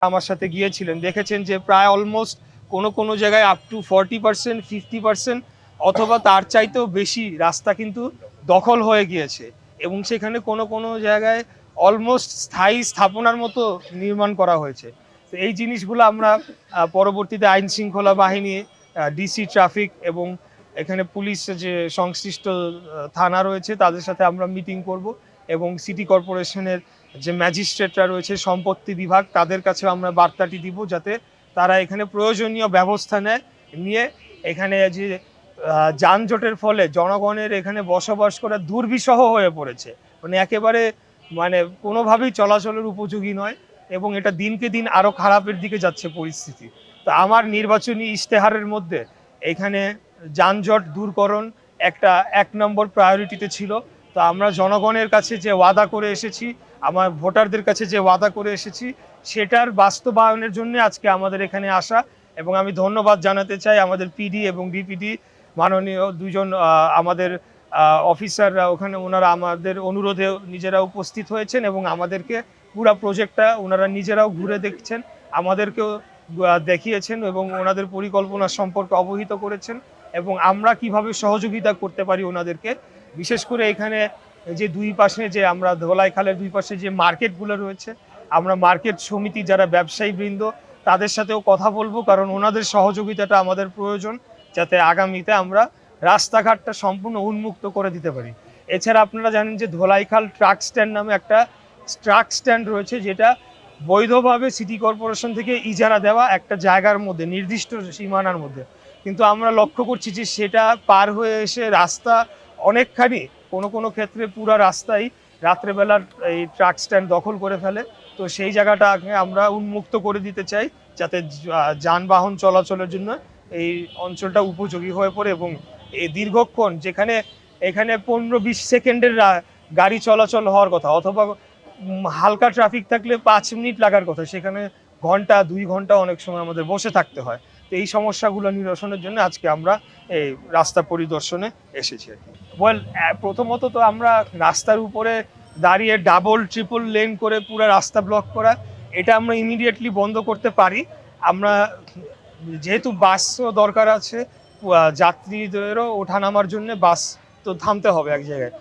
আমার সাথে গিয়েছিলেন দেখেছেন যে প্রায় অলমোস্ট কোনো জায়গায় আপ টু 40%, 50% অথবা তার চাইতেও বেশি রাস্তা কিন্তু দখল হয়ে গিয়েছে, এবং সেখানে কোনো জায়গায় অলমোস্ট স্থায়ী স্থাপনার মতো নির্মাণ করা হয়েছে। তো এই জিনিসগুলো আমরা পরবর্তীতে আইন শৃঙ্খলা বাহিনী, ডিসি ট্রাফিক এবং এখানে পুলিশ যে সংশ্লিষ্ট থানা রয়েছে তাদের সাথে আমরা মিটিং করব, এবং সিটি কর্পোরেশনের যে ম্যাজিস্ট্রেটরা রয়েছে, সম্পত্তি বিভাগ, তাদের কাছে আমরা বার্তাটি দিব যাতে তারা এখানে প্রয়োজনীয় ব্যবস্থা নিয়ে এখানে যে যানজটের ফলে জনগণের এখানে বসবাস করা দুর্বিষহ হয়ে পড়েছে, মানে একেবারে কোনোভাবেই চলাচলের উপযোগী নয়, এবং এটা দিনকে দিন আরও খারাপের দিকে যাচ্ছে পরিস্থিতি। তো আমার নির্বাচনী ইশতেহারের মধ্যে এখানে যানজট দূরকরণ একটা 1 নম্বর প্রায়োরিটিতে ছিল। তো আমরা জনগণের কাছে যে ওয়াদা করে এসেছি, আমার ভোটারদের কাছে যে ওয়াদা করে এসেছি, সেটার বাস্তবায়নের জন্য আজকে আমাদের এখানে আসা। এবং আমি ধন্যবাদ জানাতে চাই আমাদের পিডি এবং ডিপিডি মাননীয় দুজন আমাদের অফিসাররা, ওখানে ওনারা আমাদের অনুরোধে নিজেরা উপস্থিত হয়েছেন এবং আমাদেরকে পুরো প্রজেক্টটা ওনারা নিজেরাও ঘুরে দেখছেন, আমাদেরকেও দেখিয়েছেন এবং ওনাদের পরিকল্পনা সম্পর্কে অবহিত করেছেন, এবং আমরা কিভাবে সহযোগিতা করতে পারি ওনাদেরকে। বিশেষ করে এখানে যে দুই পাশে যে আমরা ধলাই খালের দুই পাশে যে মার্কেটগুলো রয়েছে, আমরা মার্কেট সমিতি যারা ব্যবসায়ী বৃন্দ তাদের সাথেও কথা বলবো, কারণ ওনাদের সহযোগিতাটা আমাদের প্রয়োজন যাতে আগামীতে আমরা রাস্তাঘাটটা সম্পূর্ণ উন্মুক্ত করে দিতে পারি। এছাড়া আপনারা জানেন যে ধলাইখাল ট্রাক স্ট্যান্ড নামে একটা ট্রাক স্ট্যান্ড রয়েছে, যেটা বৈধভাবে সিটি কর্পোরেশন থেকে ইজারা দেওয়া একটা জায়গার মধ্যে, নির্দিষ্ট সীমানার মধ্যে, কিন্তু আমরা লক্ষ্য করছি যে সেটা পার হয়ে এসে রাস্তা অনেকখানি কোনো ক্ষেত্রে পুরো রাস্তায় রাত্রেবেলার এই ট্রাক স্ট্যান্ড দখল করে ফেলে। তো সেই জায়গাটাকে আমরা উন্মুক্ত করে দিতে চাই যাতে যানবাহন চলাচলের জন্য এই অঞ্চলটা উপযোগী হয়ে পড়ে, এবং এই দীর্ঘক্ষণ যেখানে এখানে 15-20 সেকেন্ডের গাড়ি চলাচল হওয়ার কথা, অথবা হালকা ট্রাফিক থাকলে 5 মিনিট লাগার কথা, সেখানে ঘন্টা 2 ঘন্টা অনেক সময় আমাদের বসে থাকতে হয়। তো এই সমস্যাগুলো নিরসনের জন্য আজকে আমরা এই রাস্তা পরিদর্শনে এসেছি আর কি। প্রথমত তো আমরা রাস্তার উপরে দাঁড়িয়ে ডাবল ট্রিপল লেন করে পুরো রাস্তা ব্লক করা, এটা আমরা ইমিডিয়েটলি বন্ধ করতে পারি। আমরা যেহেতু বাসও দরকার আছে, যাত্রীদেরও ওঠানামার জন্য বাস তো থামতে হবে এক জায়গায়।